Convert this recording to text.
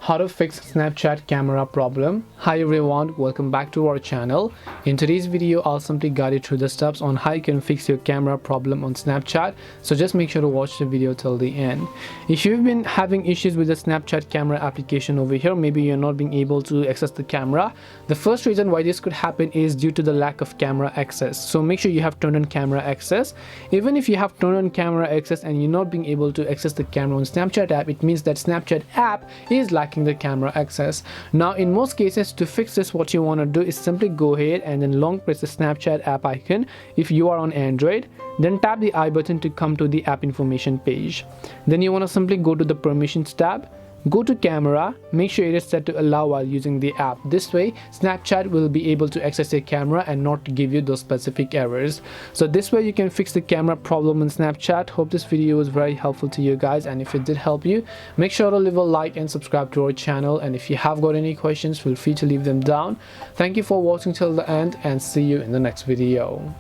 how to fix Snapchat camera problem. Hi everyone, welcome back to our channel. In today's video I'll simply guide you through the steps on how you can fix your camera problem on Snapchat, so just make sure to watch the video till the end. If you've been having issues with the Snapchat camera application over here, maybe you're not being able to access the camera, the first reason why this could happen is due to the lack of camera access. So make sure you have turned on camera access. Even if you have turned on camera access and you're not being able to access the camera on Snapchat app, it means that Snapchat app is lacking the camera access. Now in most cases, to fix this, what you want to do is simply go ahead and then long press the Snapchat app icon if you are on Android, then tap the I button to come to the app information page. Then you want to simply go to the permissions tab, go to camera, make sure it is set to allow while using the app. This way Snapchat will be able to access your camera and not give you those specific errors. So this way you can fix the camera problem in Snapchat. Hope this video was very helpful to you guys, and if it did help you, make sure to leave a like and subscribe to our channel, and if you have got any questions, feel free to leave them down. Thank you for watching till the end, and see you in the next video.